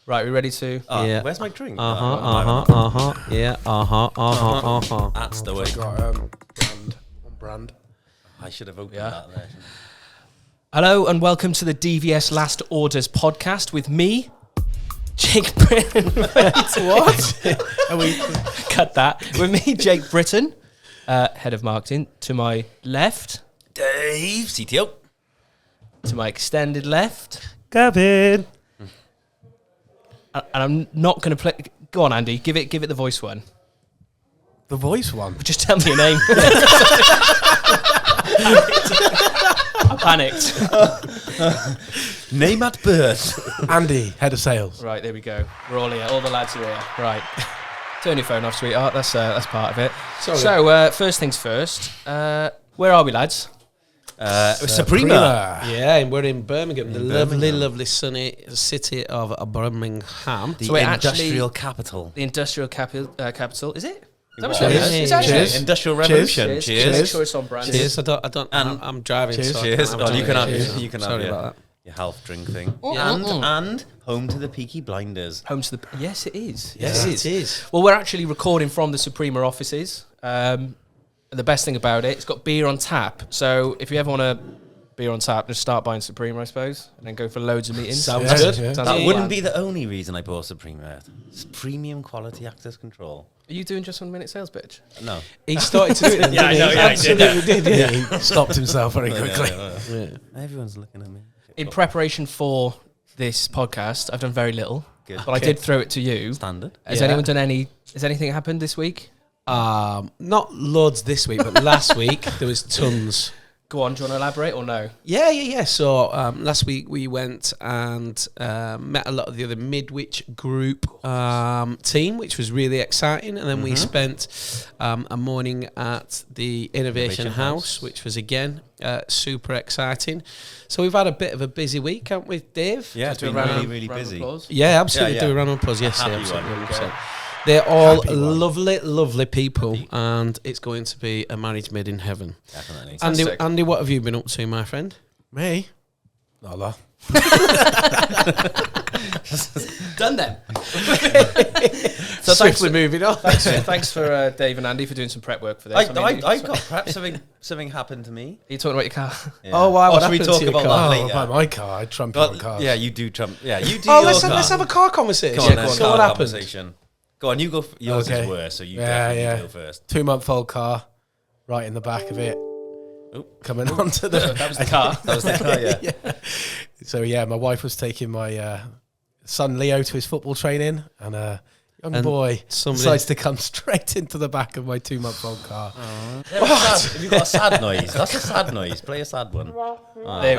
Right, we ready to? Yeah. Where's my drink? Yeah. That's the way. Got on brand. I should have opened Yeah. that there. Hello and welcome to the DVS Last Orders podcast with me, Jake Britton. What? Are we cut that? With me, Jake Britton, head of marketing. To my left, Dave, CTO. to my extended left, Gavin. and I'm not going to play. Go on, Andy. Give it the voice one. The voice one. Just tell me your name. I panicked. Name at birth. Andy, head of sales. Right, there we go. We're all here. All the lads are here. Right. Turn your phone off, sweetheart. That's part of it. Sorry. So, first things first. Where are we, lads? Suprema. Yeah, and we're in Birmingham, the lovely, Birmingham. lovely sunny city of Birmingham. The So we're industrial actually- capital. The industrial capital. Is it? Is that what Cheers. it is? It's actually. Cheers. Industrial Cheers. revolution. Cheers. Cheers. Make sure it's on brand. Cheers. I'm driving. Cheers. So Cheers. I Oh, can't you can have Cheers. you can have Sorry your, about your health drink thing. Yeah. And home to the Peaky Blinders. Home to the. Yes, it is. Yes, Yes, it is. Well, we're actually recording from the Suprema offices. And the best thing about it, it's got beer on tap. So if you ever want a beer on tap, just start buying Suprema, I suppose, and then go for loads of meetings. Sounds Yeah, good. yeah. Sounds That like a wouldn't plan. be the only reason I bought Suprema. It's premium quality access control. Are you doing just 1 minute sales pitch? No. He started to do it. Yeah, I know, yeah, I did. Absolutely did. He stopped himself very quickly. Yeah. Everyone's looking at me. In preparation for this podcast, I've done very little, Good. but I did throw it to you. Standard. Has Yeah. anyone done any? Has anything happened this week? Not loads this week, but last week there was tons. Go on. Do you want to elaborate or no? Yeah. So last week we went and met a lot of the other Midwich group team, which was really exciting. And then we spent a morning at the Innovation House, which was again super exciting. So we've had a bit of a busy week, haven't we, Dave? Yeah, it's Do a been round really, of- really round of busy. applause? Yeah, absolutely. Yeah, Do yeah. a round of applause. Yes, happy yeah, one. absolutely. Okay. 100%. They're all Happy one. lovely, lovely people, and it's going to be a marriage made in heaven. Definitely. Fantastic. Andy, what have you been up to, my friend? Me? Not a lot. Done then. So thanks swiftly for- moving on. Thanks for Dave and Andy for doing some prep work for this. I mean, got perhaps something happened to me. Are you talking about your car? Yeah. Oh, wow, what should we happened talk to your about car? that Oh, later? by my car. I trump Well, on cars. yeah, you do Trump. Yeah, you do. Oh, your let's have a car conversation. Go on, then, So what car happened? conversation. Go on, you go. Yours Okay. is worse, so you Yeah, definitely yeah. go first. 2-month-old car, right in the back of it. Coming onto the. That was the car. That was the car, yeah. So yeah, my wife was taking my son Leo to his football training, and young And boy somebody- decides to come straight into the back of my 2-month-old car. Have you got a sad noise? That's a sad noise. Play a sad one. There we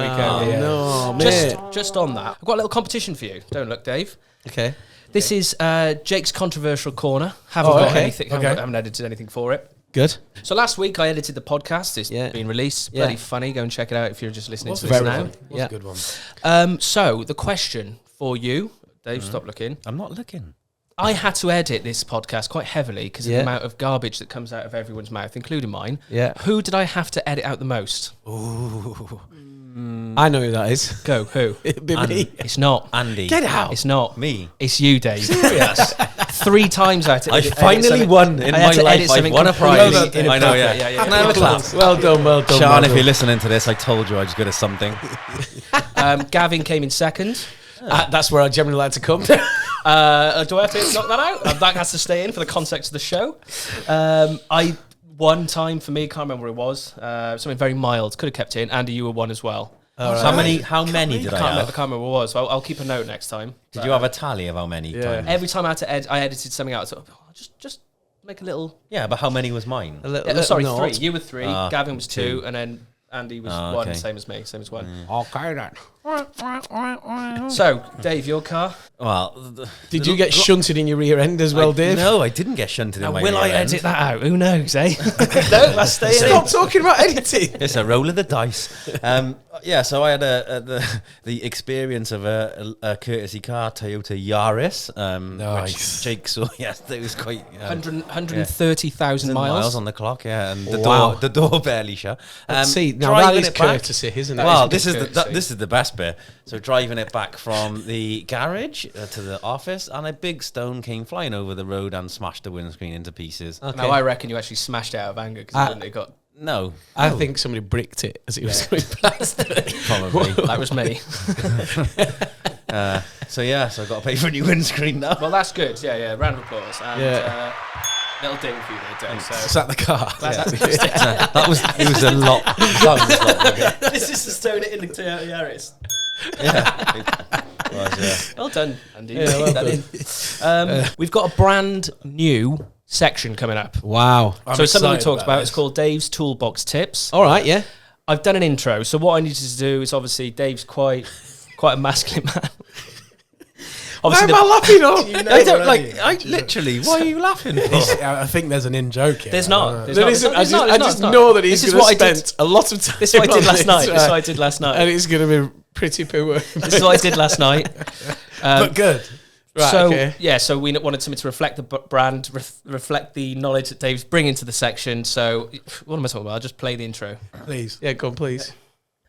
go. Oh, yeah. no, mate. Just on that, I've got a little competition for you. Don't look, Dave. Okay. This is Jake's controversial corner. Haven't Oh, got okay. anything. Okay. Haven't edited anything for it. Good. So last week I edited the podcast. It's Yeah. been released. Yeah. Bloody funny. Go and check it out if you're just listening Was to it this very now. fun? Was Yeah. a good one. So the question for you, Dave, stop looking. I'm not looking. I had to edit this podcast quite heavily because of Yeah. the amount of garbage that comes out of everyone's mouth, including mine. Yeah. Who did I have to edit out the most? Ooh. I know who that is. Go, who? It'd be me. It's not. Andy. Get out. It's not. Me. It's you, Dave. Serious? 3 times I had to I edit finally something- won in I had my to life. edit I've something won a completely prize. I know, yeah. inappropriate. Can I have a clap? Well done, well done. Sean, well if done. you're listening to this, I told you I was good at something. Gavin came in second. That's where I generally like to come. Do I have to knock that out? That has to stay in for the context of the show. I one time for me, can't remember what it was. Something very mild. Could have kept it in. Andy, you were one as well. So how many did I I have? can't remember what it was. So I'll keep a note next time. Did you have a tally of how many times? Every time I had to edit, I edited something out. So just make a little. Yeah, but how many was mine? A little, Yeah, little sorry, note. 3. You were 3. Gavin was 2, and then Andy was 1, okay. same as me, same as 1. Okay then. So, Dave, your car. Well, Did you get shunted in your rear end as well, Dave? No, I didn't get shunted in Now, my will I rear end. edit that out? Who knows, eh? No, that's staying Stop in. talking about editing. It's a roll of the dice. Yeah, so I had the experience of a courtesy car, Toyota Yaris. Nice. Which Jake saw. Yes, it was quite 130,000 miles. on the clock. Yeah, and Wow. the door barely shut. See, now driving that is it back- courtesy, isn't it? Well, is a this bit is courtesy. this is the best worst bit. So driving it back from the garage to the office, and a big stone came flying over the road and smashed the windscreen into pieces. Okay. Now I reckon you actually smashed it out of anger because it got. No. I think somebody bricked it as it was going past. Probably. That was me. So I got to pay for a new windscreen now. Well, that's good. Yeah. Round of applause. And, little ding for you there, Dave. Is that the car? It was a lot. This is the stone it in the Toyota Yaris. Well done, Andy. Yeah, well done. We've got a brand new section coming up. Wow. So it's something we talked about. This. It's called Dave's Toolbox Tips. All right, yeah. I've done an intro. So what I needed to do is obviously Dave's quite a masculine man. Why am I laughing on? I don't I literally. Why are you laughing? I think there's an in-joke here. There's not. There isn't. I just know that he's going to spend a lot of time. This is what I did last night. This is what I did last night. And it's going to be pretty poor. This is what I did last night. But good. Right, so okay. so we wanted something to reflect the brand, reflect the knowledge that Dave's bringing to the section. So what am I talking about? I'll just play the intro. Please. Yeah, go on, please.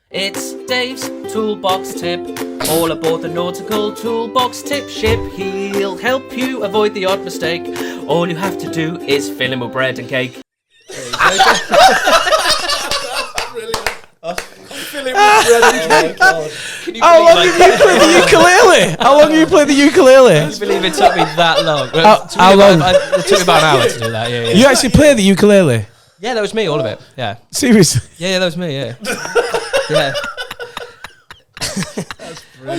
It's Dave's Toolbox Tip. All aboard the Nautical Toolbox Tip ship. He'll help you avoid the odd mistake. All you have to do is fill him with bread and cake. How long have you played the ukulele? How long have you played the ukulele? Can you believe it took me that long? How long? It took me about an hour to do that. Yeah. You actually play the ukulele? Yeah, that was me, all of it. Yeah. Seriously? Yeah, that was me. Yeah. Yeah.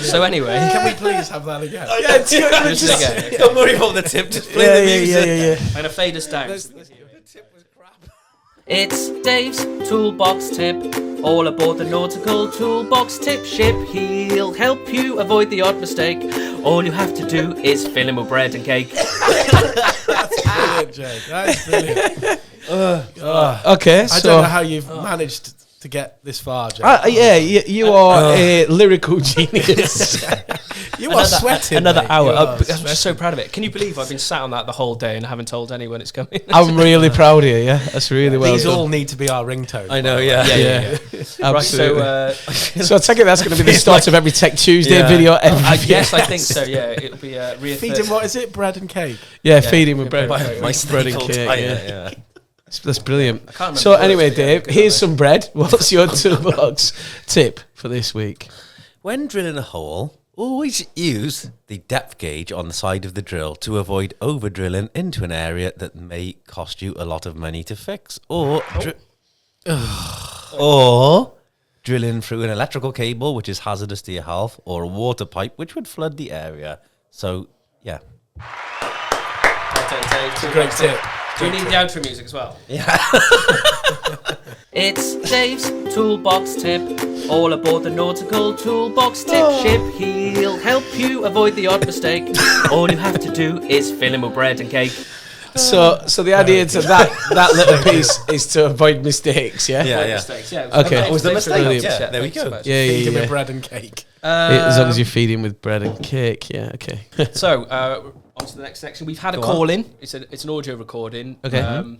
So anyway, Can we please have that again? just again. Don't worry about the tip. Just play the music. Yeah. I'm gonna fade us down. It's Dave's Toolbox Tip. All aboard the Nautical Toolbox Tip ship. He'll help you avoid the odd mistake. All you have to do is fill him with bread and cake. That's brilliant, Jake. That's brilliant. Okay, I don't know how you've managed to get this far, Jake. you are a lyrical genius. You are sweating. Another mate. hour. You are I'm just so proud of it. Can you believe I've been sat on that the whole day and haven't told anyone it's coming? I'm really proud of you, yeah? That's really well These done. all need to be our ringtones. I know, yeah. Yeah. Right, Absolutely. so So I take it that's going to be the start of every Tech Tuesday video ever. yes, I think so. Yeah, it'll be Feeding, what is it? Bread and cake? Yeah, feeding with bread. bread. Bread and cake, yeah. That's brilliant. can't remember So the anyway, words, but yeah, Dave, good here's on some bread. What's your toolbox tip for this week? When drilling a hole, always use the depth gauge on the side of the drill to avoid over drilling into an area that may cost you a lot of money to fix, or or drilling through an electrical cable which is hazardous to your health, or a water pipe which would flood the area. So yeah. It's a great tip. Do we need the outro music as well? Yeah. It's Dave's Toolbox Tip. All aboard the Nautical Toolbox Tip ship. He'll help you avoid the odd mistake. All you have to do is fill him with bread and cake. So the idea to that little piece is to avoid mistakes, yeah? Yeah. Mistakes, yeah. Okay. That was the mistake. Brilliant. Yeah, there we go. Feeding Yeah. with bread and cake. As long as you're feeding with bread and cake, yeah, okay. So, on to the next section. We've had a call in. It's an audio recording. Okay. Can't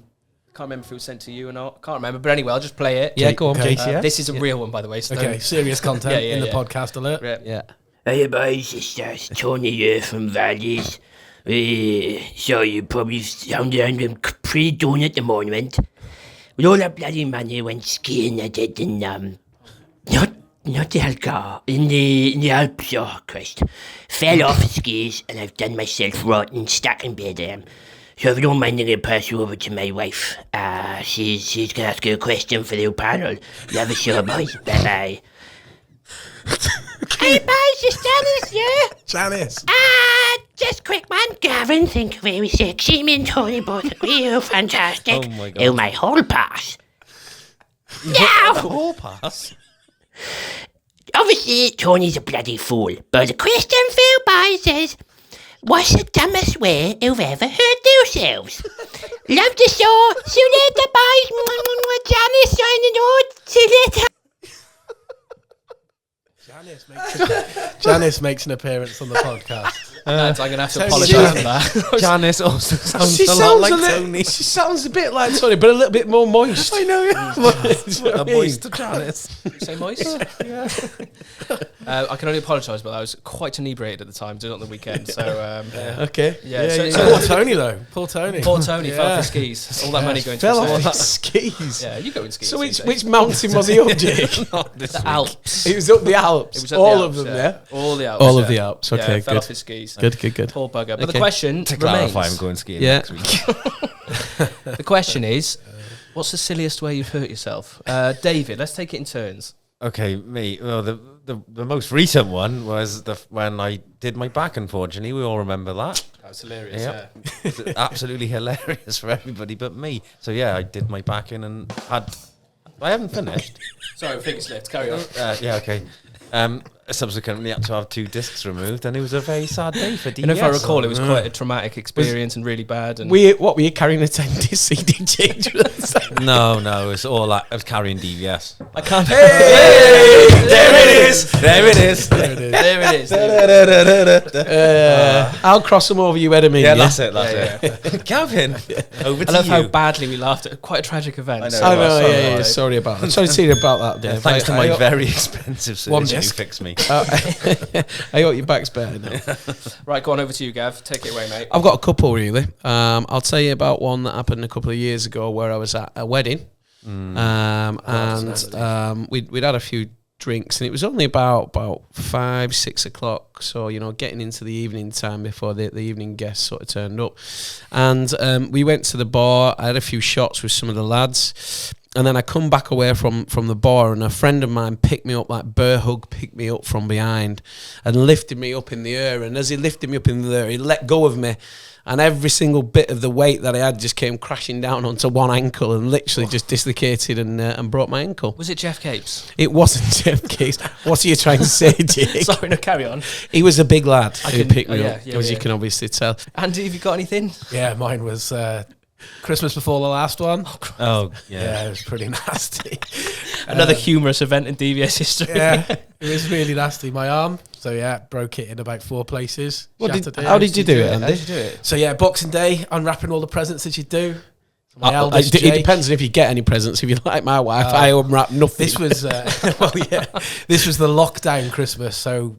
remember if it was sent to you or not. Can't remember, but anyway, I'll just play it. Yeah, go on, Okay. JC. This is a real one, by the way. So Okay, serious content in the podcast alert. Yeah. Hey boys, it's Tony here from Valleys. So you probably sound I'm pretty done at the moment. With all that bloody money went skiing I did in not the Algarve, in the Alps, oh Christ. Fell off the skis and I've done myself rotten, stuck in bed. So if you don't mind, I'm going to pass you over to my wife. She's going to ask you a question for the panel. Love a show, boys. Bye-bye. Hey boys, it's Janice here. Janice. Just quick one. Gavin, think very sexy. Me and Tony both agree. You're fantastic. Oh my God. Oh, my hall pass. Yeah. Hall pass. Obviously, Tony's a bloody fool. But the question for you boys is, what's the dumbest way you've ever hurt yourselves? Love the show. See you later, boys. Janice signing out. See you later. Janice makes an appearance on the podcast. Lads, I'm going to have to Tony apologise for Janice. that. Janice also sounds She a lot sounds like a little, Tony. she sounds a bit like Tony, but a little bit more moist. I know, yeah. Do you know what I A mean? moist Janice. Say moist? I can only apologise, but I was quite inebriated at the time, doing it on the weekend. So, Okay. Poor Tony, though. Poor Tony. poor Tony fell off his skis. All that money going to Fell his off skis. his skis. Yeah, you go in skis. So these days. which mountain was he up, Jake? The Alps. He was up the Alps. It was up All the of Alps, them, yeah? All the Alps. All of yeah. the Alps. Yeah, Okay, fell good. off his skis. Good. Poor bugger. But the Okay. question To remains. clarify, I'm going skiing Yeah. next week. The question is, what's the silliest way you've hurt yourself? David, let's take it in turns. Okay, me. Well, the most recent one was when I did my back. Unfortunately, we all remember that. That was hilarious. Yep. It's absolutely hilarious for everybody but me. So yeah, I did my back in and I haven't finished. Sorry, finger slipped. Carry on. Yeah, okay. Subsequently, had to have 2 discs removed, and it was a very sad day for DVS. And if I recall, it was quite a traumatic experience and really bad. And What were you carrying a 10 disc CD changer? No, it's all I was carrying DVS. I can't. Hey, there it is. There it is. There it is. I'll cross them over you, Edamine. Yeah, that's it. That's it. Gavin, over I to love you. how badly we laughed at quite a tragic event. I know. So, I know, sorry, yeah. Dave. Sorry about that. Sorry to hear about that, Dave. Thanks to I my very expensive One surgeon who disc. fixed me. I hope your back's better now. Right, go on over to you, Gav. Take it away, mate. I've got a couple, really. I'll tell you about one that happened a couple of years ago where I was at a wedding. We'd had a few drinks, and it was only about 5, 6 o'clock. So, getting into the evening time before the evening guests sort of turned up. And we went to the bar. I had a few shots with some of the lads. And then I come back away from the bar, and a friend of mine picked me up, like bear hug, picked me up from behind and lifted me up in the air. And as he lifted me up in the air, he let go of me. And every single bit of the weight that I had just came crashing down onto one ankle and literally just dislocated and broke my ankle. Was it Jeff Capes? It wasn't Jeff Case. What are you trying to say, Jake? Sorry, no, carry on. He was a big lad who picked me yeah, up, yeah, as yeah. you can obviously tell. Andy, have you got anything? Yeah, mine was Christmas before the last one. Oh, Yeah, it was pretty nasty. Another humorous event in DVS history. Yeah, it was really nasty. My arm. So yeah, broke it in about 4 places. Shattered it. How did you do it, How Andy? did you do it? So yeah, Boxing Day, unwrapping all the presents that you do. My eldest It Jake. depends on if you get any presents. If you like my wife, I unwrap nothing. This was this was the lockdown Christmas, so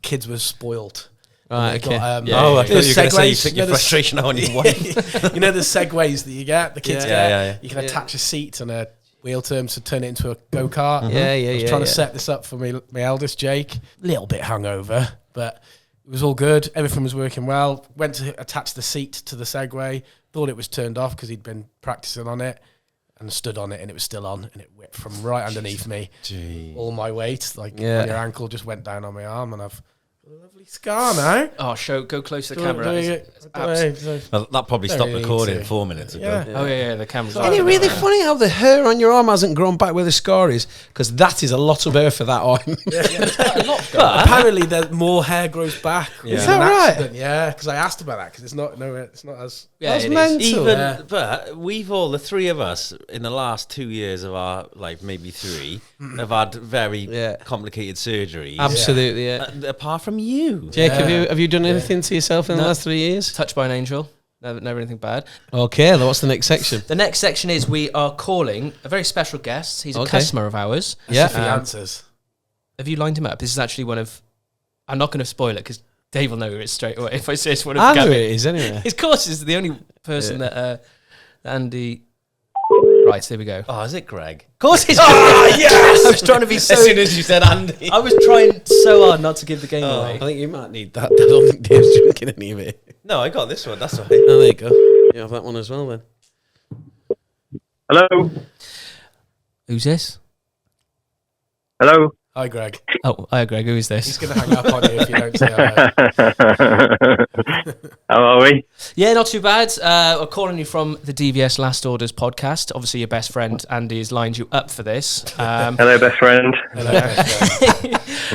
kids were spoiled. Right, They okay. got, Yeah, Oh, I thought you were going to say you segways, took you your know, the frustration out on your wife. you know the segways that you get, the kids Yeah. get. Yeah. You can attach a seat and a wheel to them to turn it into a go-kart. Yeah, I was trying to set this up for my eldest Jake. Little bit hungover, but it was all good. Everything was working well. Went to attach the seat to the Segway. Thought it was turned off because he'd been practicing on it, and stood on it, and it was still on, and it whipped from right underneath me. Gee. All my weight, like Yeah. on your ankle, just went down on my arm, and I've got a lovely scar now. Oh, go close to the Doing camera. it. Well, that probably Don't stopped really recording need to. 4 minutes ago. Yeah. Oh, yeah, the camera's Sorry. Isn't it on. really funny how the hair on your arm hasn't grown back where the scar is? Because that is a lot of hair for that arm. Apparently, more hair grows back. Yeah. with Is that an right? accident. Yeah, because I asked about that because it's not as. Yeah, That's it is. mental. Even, Yeah. but we've all, the 3 of us, in the last 2 years of our life, maybe 3, have had very Yeah. complicated surgeries. Absolutely, yeah. Apart from you. Jake, Yeah. have you done anything to yourself in the No. last 3 years? Touched by an angel. Never anything bad. Okay, what's the next section? The next section is we are calling a very special guest. He's a Okay. customer of ours. Yeah. If he answers. Have you lined him up? This is actually one of... I'm not going to spoil it because Dave will know who it is straight away. If I say it's one of I know who Gavin. it is anyway. Of course, is the only person that Andy... Right, there we go. Of Oh, is it Gregg? course it's... Oh, yes! I was trying to be so... as you said Andy. I was trying so hard not to give the game I away. think you might need that. I don't think Dave's drinking any of it. No, I got this one. That's right. Oh, there you go. You have that one as well then. Hello? Who's this? Hello? Hi, Greg. Oh, hi, Greg. Who is He's this? going to hang up on you if you don't say hello. How are we? Yeah, not too bad. I'm calling you from the DVS Last Orders podcast. Obviously, your best friend, Andy, has lined you up for this. Hello, best friend.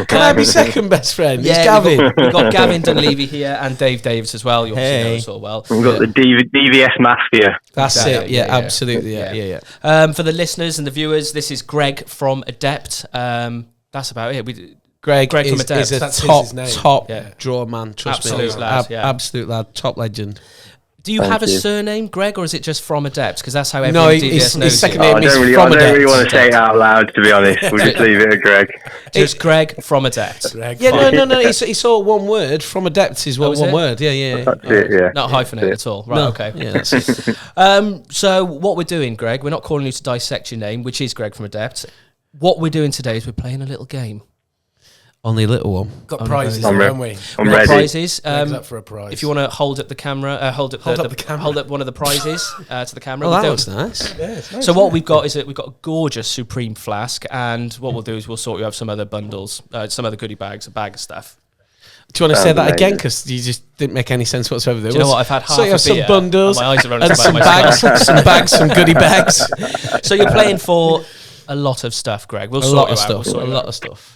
Can I be second best friend? It's Gavin. We've got Gavin Dunleavy here and Dave Davis as well. You obviously know us all well. We've got the DVS Mafia. That's Exactly. it. Yeah, Yeah, yeah. absolutely. Yeah, yeah. For the listeners and the viewers, this is Gregg from Adept. That's about it. Gregg from is Adept. a That's top his name. top draw man. Trust Absolute me, lad, yeah. absolute lad, top legend. Do you Thank have a you. surname, Greg, or is it just from Adept? Because that's how No, every DVS knows his second you. Oh, name I is don't really, from I don't really Adept. want to say it out loud, to be honest. We'll just leave it at Greg. Just Greg from Adept. Greg, Yeah, fine. no. It's all one word. From Adept is Oh, is one it? word. Yeah. That's it, yeah. Not hyphenated at all. Right, No, okay. Yeah, that's it. So what we're doing, Greg, we're not calling you to dissect your name, which is Greg from Adept. What we're doing today is we're playing a little game. Only a little one. Got prizes, I'm haven't we? I'm We've got ready. prizes. Greg's up for a prize. If you want to hold up the camera, hold up Hold up the camera. hold up one of the prizes to the camera. Oh, We that don't- looks nice. Yeah, it's nice, So what isn't we've got is that we've got a gorgeous Supreme flask, and what we'll do is we'll sort you out some other bundles, some other goodie bags, a bag of stuff. Do you want to say Sounds that again? amazing. Because you just didn't make any sense whatsoever. There Do you know was- what? I've had half So you have a some beer, bundles and my eyes are running and about some my bags, some goodie bags. So you're playing for a lot of stuff, Greg. We'll A sort lot you of out. stuff. We'll sort A you lot out. of stuff.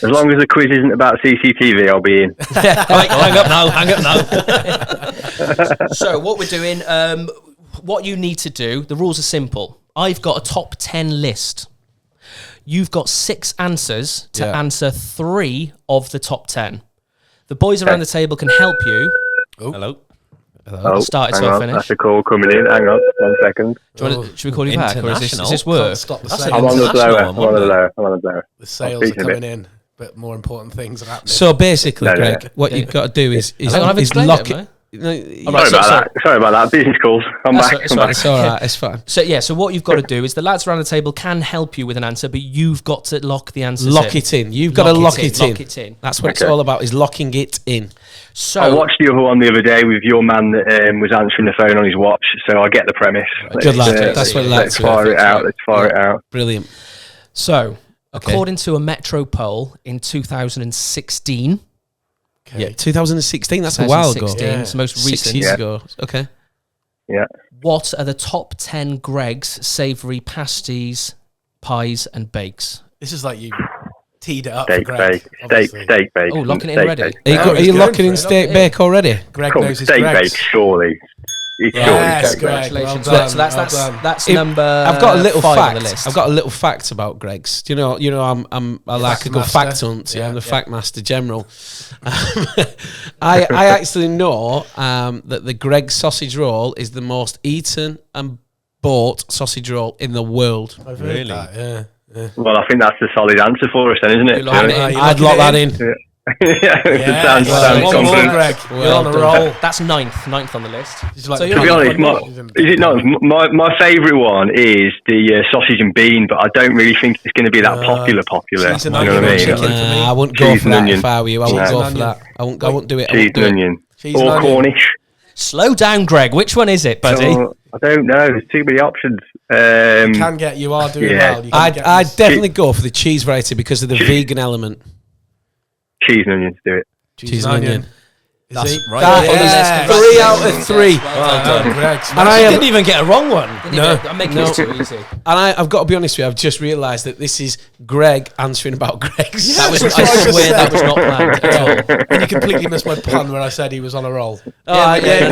As long as the quiz isn't about CCTV, I'll be in. Right, hang up now. So what we're doing, what you need to do, the rules are simple. I've got a top 10 list. You've got 6 answers to Yeah. answer 3 of the top 10. The boys around the table can help you. Hello. Oh, Start it hang to on. finish. That's a call coming in. Hang on, 1 second. Do you want to, should we call you back, or is this International. work? Can't stop the That's sales. I'm on the International blower. one, I'm on the wasn't it? blower. I'm on the blower. The sales I'll are speak in a bit. coming in, but more important things are happening. So basically, No, no, Greg, no. what you've got to do is Hang on, I've explained lock it, it. haven't No, All right, Sorry so- about so- that. Sorry about that. Business calls. I'm That's back. right, it's I'm right. back. it's all right. It's fine. So yeah, so what you've got to do is the lads around the table can help you with an answer, but you've got to lock the answers Lock it in. You've got to lock it in. Lock it in. That's what it's Okay. all about. Is locking it in. So I watched the other one the other day with your man that was answering the phone on his watch, so I get the premise. Good lad. uh, That's what I like Let's to fire hear. it out. Let's fire it out. Brilliant. So, Okay. according to a Metro poll in 2016, Okay. Yeah, 2016. That's a while ago. 2016, Yeah. it's the most 6 recent. years Yeah. ago. Okay. Yeah. What are the top 10 Greg's savoury pasties, pies, and bakes? This is like you teed it up Steak for Greg. bake. obviously. Steak bake. Oh, locking it in Steak ready. bake. Are you, Oh, are he's you going locking for in it. steak Yeah. bake already? Greg Cool. knows his Steak Greg's. bake, surely. He's Yes, surely Greg. steak bake. Congratulations. Well done, So that's well done. that's If- number. I've got a little 5 fact. on the list. I've got a little fact about Greg's. Do you know? I like fact a good master. fact hunt. Yeah, I'm the Yeah. fact master general. I actually know that the Gregg sausage roll is the most eaten and bought sausage roll in the world. I've heard Really? that, yeah. Well, I think that's the solid answer for us, then, isn't it? You're locking it in. You're I'd locking lock it that in? in. Yeah, it Yeah, sounds one more, confident. Greg. You're Well on a done. roll. That's ninth on the list. Did you like So the you're To be on- honest, is it not? My favourite one is the sausage and bean, but I don't really think it's going to be that popular. cheese and You know what I onion mean? chicken. for me. Nah, I wouldn't go Cheese for and that onion. if I were you. I Cheese wouldn't and go for onion. that. I won't do it. I Cheese won't do and it. onion. Cheese and Or onion. Cornish. Slow down, Greg. Which one is it, buddy? So, I don't know. There's too many options. You are doing Yeah. well. You can get I'd this. definitely go for the cheese variety because of the vegan element. Cheese and onions do it. Cheese and onion. Is That's he? right. That Yeah. is 3 out of 3. Well done, Greg. And I Didn't have, even get a wrong one. I'm making No. this too easy. I've got to be honest with you. I've just realised that this is Greg answering about Greg's. That was, That's I what I just swear said. that was not planned at all. And you completely missed my pun where I said he was on a roll. I did ding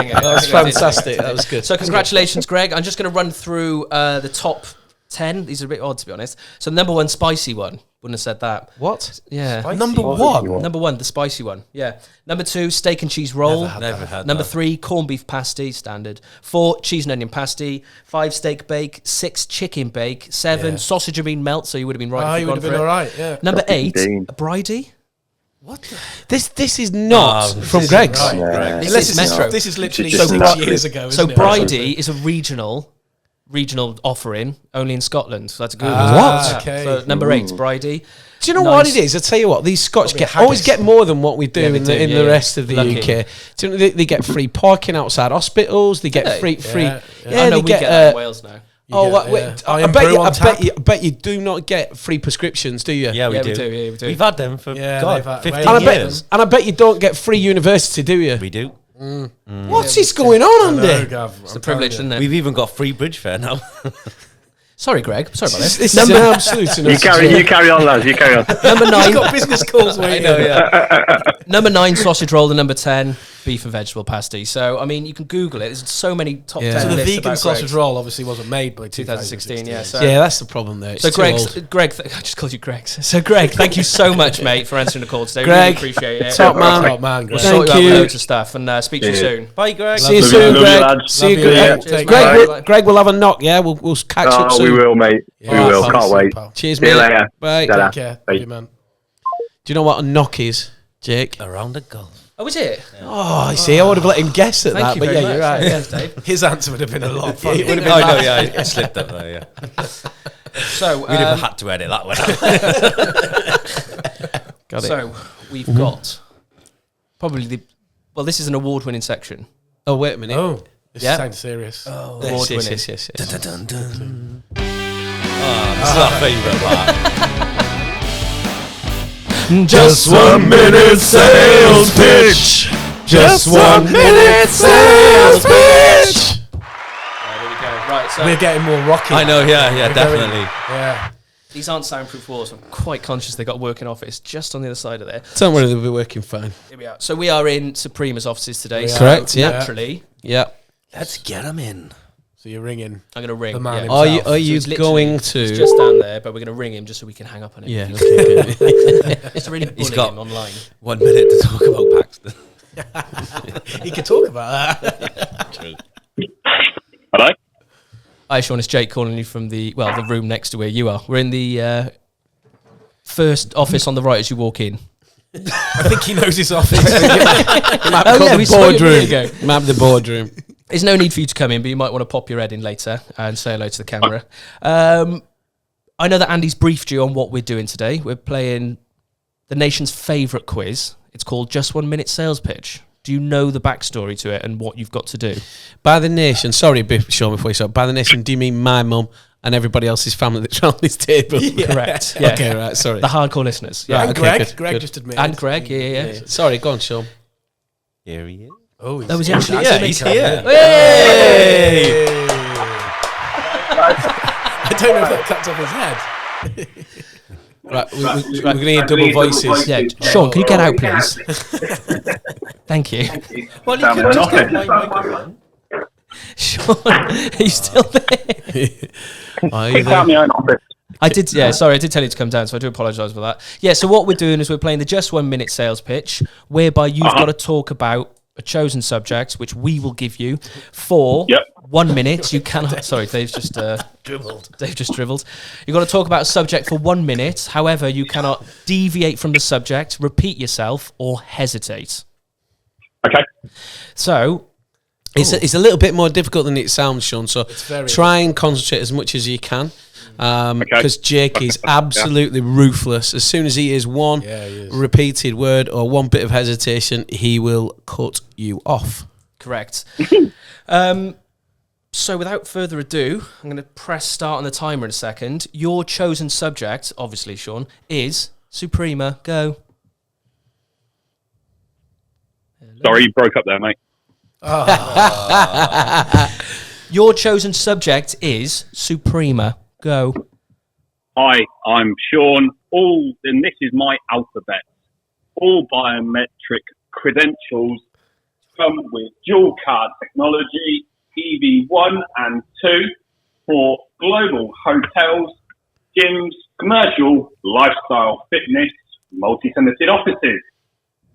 it. That was fantastic. That was good. So congratulations, Greg. I'm just going to run through the top 10. These are a bit odd, to be honest. So number 1, spicy one. Wouldn't have said that. What? Yeah. Number one. Number 1, the spicy one. Yeah. Number 2, steak and cheese roll. Never had Number that. 3, corned beef pasty, standard. 4, cheese and onion pasty. 5, steak bake. 6, chicken bake. 7, Yeah. sausage and bean melt. So you would have been right. Oh, if you you'd would have gone been for all it. right, yeah. Number 8, Dean. a bridie. What the? This is not from Greg's. Right. Yeah. This Unless is this Metro. is, this is literally This is 6 just years ago, So isn't it? bridie is a regional offering only in Scotland. So that's a good one. What? Okay. So number 8, bridie. Do you know Nice. what it is? I tell you what, these Scotch Probably always haggis. get more than what we do Yeah, they in do, the yeah, yeah. rest of the Lucky. UK. Do you know, they get free parking outside hospitals. They get they? free. Yeah, Yeah, I know they we get. get that in Wales now. Oh, get, wait, yeah. I Iron bet brew you. on I tap. bet you do not get free prescriptions, do you? Yeah, we Yeah, do. we do. Yeah, we do. We've had them for Yeah, God, they've had- 15 And years. I bet you don't get free university, do you? We do. What's this going on, I know, Andy? Gav, It's I'm a privilege, telling isn't it? We've even got free bridge fare now. Sorry, Greg. Sorry about this. This is an absolute. You carry on, lads. You carry on. Number you. 9. He's got business calls waiting. Number 9, sausage roll. And number 10, beef and vegetable pasty. So, I mean, you can Google it. There's so many top 10 So the lists vegan about sausage Gregg's. roll obviously wasn't made by 2016, yeah. So, Yeah, that's the problem there. It's so too old. Greg, I just called you Greg. So, Greg, thank you so much, mate, for answering the call today. Greg, really appreciate it. top man. Top man, We'll Greg. sort you out Thank with you. loads of stuff and speak to you soon. Bye, Greg. See you Love soon, you, Greg. lads. See you, Love you, Greg. mate. Take Greg, care. Greg, we'll have a knock, yeah? We'll catch up Oh, soon. we will, mate. Yeah, we will. pal. Can't wait. Pal. Cheers, See you mate. later. Bye. Ta-da. Take care. Bye. Love you, man. Do you know what a knock is, Jake? Around the golf. Oh, is it? Oh, you see, I would have let him guess at Thank that, you but very yeah, much. you're right. Thanks, Dave. His answer would have been a lot funnier. It would have Oh, been no, that. yeah, I slipped up there, yeah. So, We'd have had to edit that one out. Got it. so we've got probably this is an award-winning section. Oh, wait a minute. Oh, this Yeah. sounds serious. Yes, yes, yes. Dun, dun, dun. Oh, this is our favourite part. Just 1 minute sales pitch. Just 1 minute sales pitch. There we go. Right, so We're getting more rocky. I know, yeah, We're very- definitely. Yeah. these aren't soundproof walls. I'm quite conscious they've got a working office just on the other side of there. Don't worry, they'll be working fine. Here we are. So we are in Suprema's offices today. So Correct, yeah. Naturally, Yeah. Let's get them in. So you're ringing. I'm going to ring. The man yeah. himself. Are you it's literally- going He's to? just down there, but we're going to ring him just so we can hang up on him. Yeah. Okay, good. It's to really bully He's got- him online. 1 minute to talk about Paxton. He could talk about that. Hello? Hi, Sean. It's Jake calling you from the room next to where you are. We're in the first office on the right as you walk in. I think he knows his office. we saw you a minute ago. Map the boardroom. There's no need for you to come in, but you might want to pop your head in later and say hello to the camera. I know that Andy's briefed you on what we're doing today. We're playing the nation's favourite quiz. It's called Just 1 Minute Sales Pitch. Do you know the backstory to it and what you've got to do? By the nation, sorry, Sean, before you start. By the nation, do you mean my mum and everybody else's family that's around this table? Correct. Yeah. Okay, right, sorry. The hardcore listeners. Yeah. Right. And Okay, Greg. good, Greg good. just admitted. And Greg, yeah. Sorry, go on, Sean. Here he is. Oh, That was he actually. Yeah, he's here. Hey! I don't know if that cuts off his head. Right, we're going to hear double voices. Yeah, Sean, can you get out, please? Thank you. Well, you could just get my microphone. Sean, are you still there? My own office. I did tell you to come down, so I do apologise for that. Yeah, so what we're doing is we're playing the Just 1 Minute Sales Pitch, whereby you've got to talk about a chosen subject, which we will give you for 1 minute. You cannot. Sorry, Dave's just dribbled. Dave just dribbled. You've got to talk about a subject for 1 minute. However, you cannot deviate from the subject, repeat yourself, or hesitate. Okay. So, It's a little bit more difficult than it sounds, Sean, so very try and concentrate as much as you can. Because Jake is absolutely ruthless. As soon as he hears one repeated word or one bit of hesitation, he will cut you off. correct. So, without further ado, I'm going to press start on the timer in a second. Your chosen subject, obviously, Sean, is Suprema. Go. Sorry, you broke up there, mate. Your chosen subject is Suprema. Go. Hi, I'm Sean. And this is my alphabet. All biometric credentials come with dual card technology, EV1 and 2, for global hotels, gyms, commercial, lifestyle, fitness, multi-tenanted offices,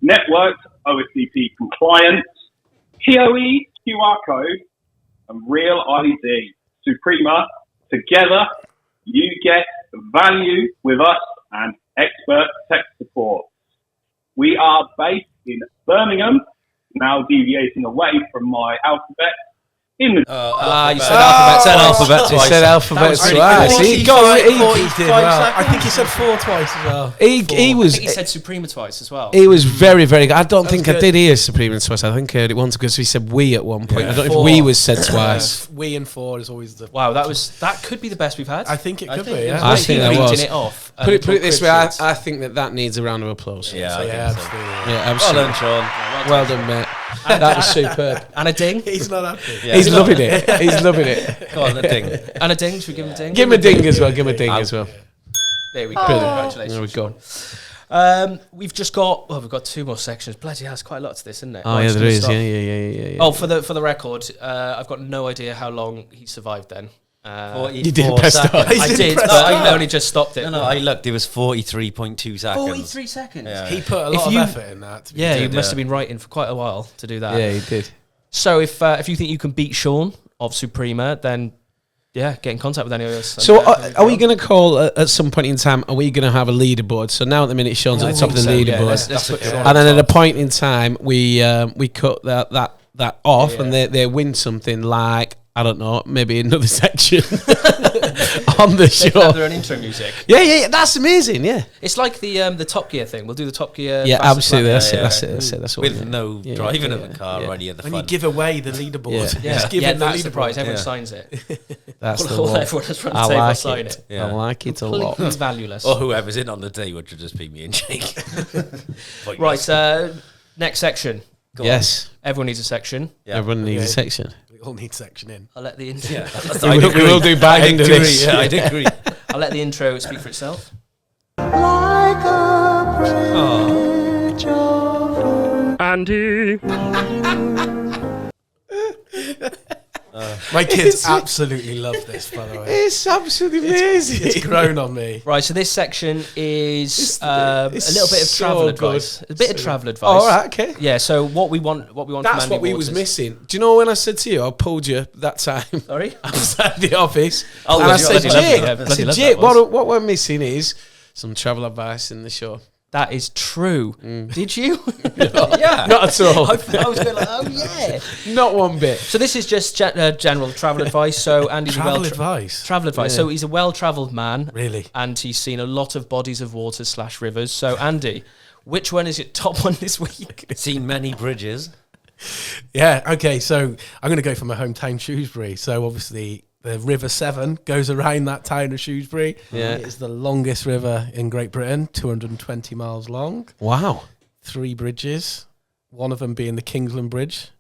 networked OSCP compliance, POE, QR code, and real ID. Suprema, together, you get value with us and expert tech support. We are based in Birmingham, now deviating away from my alphabet. In the You said alphabet. Said alphabet He twice. said alphabet was really twice. good. He I got he did well. I think he said 4 twice as well. He I was think he said Suprema twice as well. he was very, very good. I don't think I good. did hear Supreme twice. I think I heard it once because he said we at one point. Yeah. I don't know 4. if we was said twice. We and 4 is always the. Wow, that could be the best we've had. I think it could be. it was Yeah. I really think that beating was. it off. Put it this way, Cricket. I think that needs a round of applause. Yeah, I Yeah, think so. absolutely. Yeah, Well absolutely. done, Sean. Well done, mate. That was superb. And a ding. He's not happy. Yeah. He's loving it. He's loving it. Go on, the thing. And a ding. Should we give him a ding? Give him a ding as well. Give him a ding as well. There we go. Brilliant. Congratulations. There we go. We've got 2 more sections. Bloody hell, there's quite a lot to this, isn't it? Oh, Right, yeah, just there gonna is. stop. Yeah. Oh, for the record, I've got no idea how long he survived then. You did press start. I did, but I only just stopped it. No, I looked. It was 43.2 seconds. 43 seconds. Yeah. He put a lot of effort in that. Yeah, you did, must yeah. have been writing for quite a while to do that. Yeah, he did. So if you think you can beat Sean of Suprema, then get in contact with any of us. So are we going to call at some point in time? Are we going to have a leaderboard? So now at the minute, Sean's at the top of the leaderboard, let's put Sean and then on at a top. point in time, we cut that off, and they win something like, I don't know, maybe another section on the They can have show. their own intro music. Yeah, that's amazing. Yeah, It's like the Top Gear thing. We'll do the Top Gear. yeah, fastest absolutely. lap. That's it. That's what. With no driving of the car already at the When you front. give away the leaderboard, Yeah. just give him the that's the leaderboard. prize. Everyone Yeah. signs it. That's the All one. everyone that's front I table like sign it. it. Yeah. I like it a lot. Completely valueless. Or whoever's in on the day, which would just be me and Jake. Right, next section. Yes, Everyone needs a section. Yeah. everyone needs a Okay. section. We all need section in. I'll let the intro. I We will do back I into agree. this. Yeah, I'd agree. I'll let the intro speak for itself. Andy. My kids absolutely love this, by the way. It's absolutely amazing. It's grown on me. Right, so this section is a it's little bit of so travel good. advice. A bit of travel advice. All right, okay. Yeah, so what we want from That's Andy what we was Waters- missing. Do you know when I said to you, I pulled you that time? Sorry? I was at the office, Oh, and I bloody said, lovely, Jake, yeah, I bloody said, lovely Jake, that was. what we're missing is some travel advice in the show. That is true. Did you? Yeah. Not at all. I was going like, oh yeah. Not one bit. So this is just general travel advice. So Andy's Travel a advice. travel advice. Yeah. So he's a well-travelled man. Really? And he's seen a lot of bodies of water / rivers. So Andy, which one is your top one this week? Seen many bridges. Yeah, okay, so I'm going to go for my hometown, Shrewsbury. So obviously the River Severn goes around that town of Shrewsbury. Yeah. It is the longest river in Great Britain, 220 miles long, Wow. 3 bridges, one of them being the Kingsland Bridge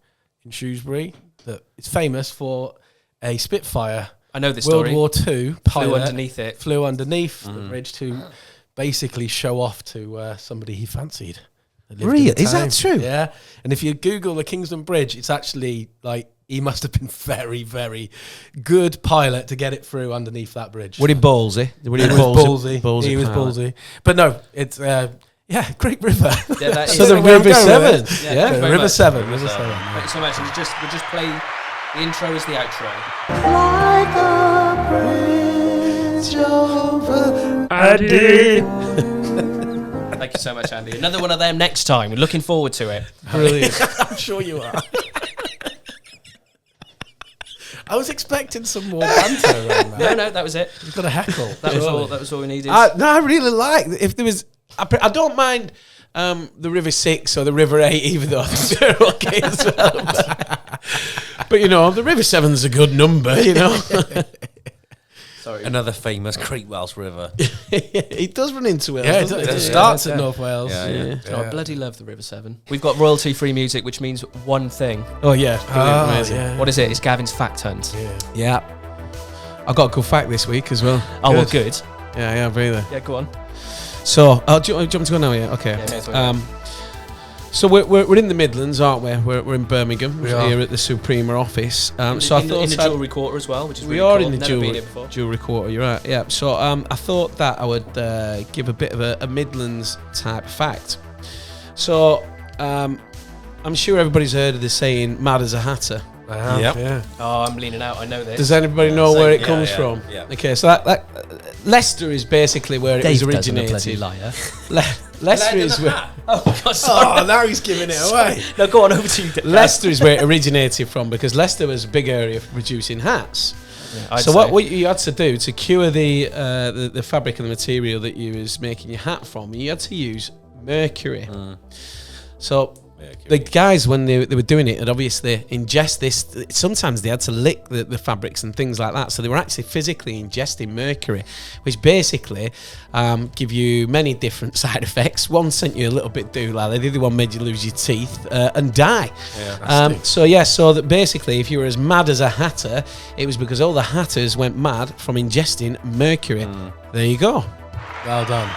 in Shrewsbury. That it's famous for a Spitfire I know this World story. War II pilot Flew underneath it. flew underneath the bridge to basically show off to somebody he fancied. that lived in Really? the Is that town. true? Yeah. And if you Google the Kingsland Bridge, it's actually like he must have been very, very good pilot to get it through underneath that bridge. Were he ballsy? Were He was ballsy. He was pilot? ballsy. But no, it's great river. Yeah, that is. So the Where I'm River going with Severn. it. Yeah. very River much. Severn. River River Severn. Severn. Thank you so much. And we'll just play the intro as the outro. Andy. Thank you so much, Andy. Another one of them next time. We're looking forward to it. Brilliant. I'm sure you are. I was expecting some more banter around that. No, that was it. You've got a heckle. That was all we needed. I really like if there was. I don't mind the River 6 or the River 8, even though I think they're okay as well. But you know, the River 7's a good number. You know, Sorry. Another famous Great Welsh River. it does run into it. Yeah, doesn't it it? starts at North Wales. Yeah, yeah. Yeah. Oh, I bloody love the River Severn. We've got royalty-free music, which means one thing. Oh yeah, brilliant, amazing. yeah. What is it? It's Gavin's Fact Hunt. Yeah. Yeah, I got a good fact this week as well. Oh, well, good. Yeah, really. Yeah, go on. So, do you want me to go now? Yeah, okay. Yeah, may as well. So we're in the Midlands, aren't we? We're in Birmingham We are. here at the Suprema office. So I in thought the I'd- jewellery quarter as well, which is we really are cool. in the Never been here before. jewelry quarter. You're right. Yeah. So I thought that I would give a bit of a Midlands type fact. So I'm sure everybody's heard of the saying "mad as a hatter." I have, Yep. yeah. Oh, I'm leaning out. I know this. Does anybody know where it Yeah, comes yeah, from? yeah. Okay, so that Leicester is basically where it was originated. liar. Leicester is where Oh, God, sorry. Oh, now he's giving it away. No, go on, over to you. Dan. Leicester is where it originated from, because Leicester was a big area for producing hats. I'd So say. what you had to do to cure the fabric and the material that you was making your hat from, you had to use mercury. So the guys, when they were doing it, had obviously ingest this. Sometimes they had to lick the fabrics and things like that. So they were actually physically ingesting mercury, which basically give you many different side effects. One sent you a little bit doolally, the other one made you lose your teeth and die. So that basically, if you were as mad as a hatter, it was because all the hatters went mad from ingesting mercury. There you go. Well done.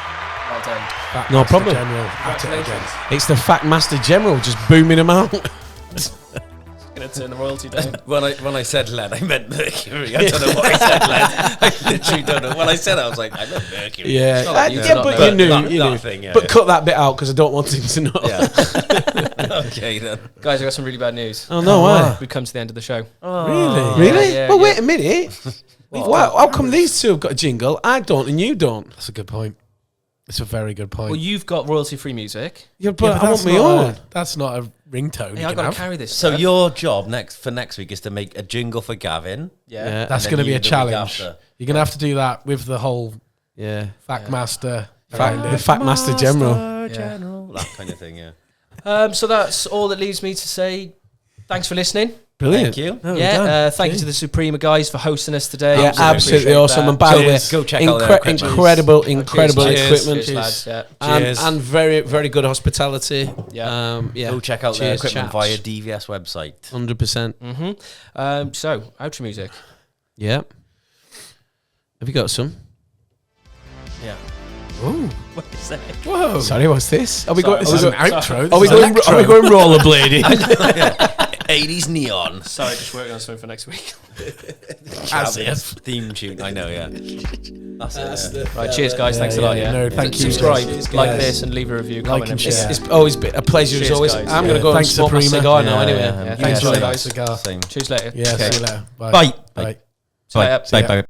Well done. Fact No Master problem. General at it again. It's the Fact Master General just booming them out. Going to turn the royalty down. When I said lead, I meant mercury. I don't know why I said lead. I literally don't know. When I said it, I was like, I love mercury. Yeah, not like you yeah, to but not you knew, that- you that knew. thing, yeah, but yeah. cut that bit out because I don't want him to know. Yeah. Okay then. Guys, I got some really bad news. Oh no, why? We've come to the end of the show. Really? Really? yeah, well, yeah. wait a minute. Wow, how come these two have got a jingle? I don't, and you don't. That's a good point. It's a very good point. Well, you've got royalty-free music. Yeah, but I want that's my not own. that's not a ringtone. Hey, you I've can got to have. carry this. So stuff. your job next week is to make a jingle for Gavin. Yeah. That's And going to then be you a the week challenge. after. You're going to have to do that with the whole Yeah. Fact Master. around The it. Fact Master General. That kind of thing, yeah. So that's all that leaves me to say. Thanks for listening. Brilliant. Thank you. Oh, we're done. Thank you to the Suprema guys for hosting us today. Yeah, absolutely appreciate awesome. that. And by the way, Go check out their equipment. incredible Cheers, equipment. cheers, lads. Yeah. And very, very good hospitality. Yeah. Yeah. Go check out their Cheers, equipment chaps. via DVS website. 100%. So, outro music. Yeah. Have you got some? Yeah. Ooh. What is that? Whoa. Sorry, what's this? Are we going? This is an outro. Are we This is going? an Are we outro. going rollerblading? 80s neon. Sorry, just working on something for next week. As if. Theme tune. I know, yeah. That's it. Right, cheers, guys. Thanks a lot. Yeah. No, thank you. Subscribe, Cheers, like guys. this, and leave a review. Comment and and share. It's always been a pleasure. Cheers, as always. guys. I'm going to go Thanks, and smoke my Suprema. cigar now. Yeah, Anyway. yeah. Yeah, Thanks cheers, for guys. the cigar. Same. Cheers later. Yeah, Okay. see you later. Bye. Bye. Bye. See you later. See ya.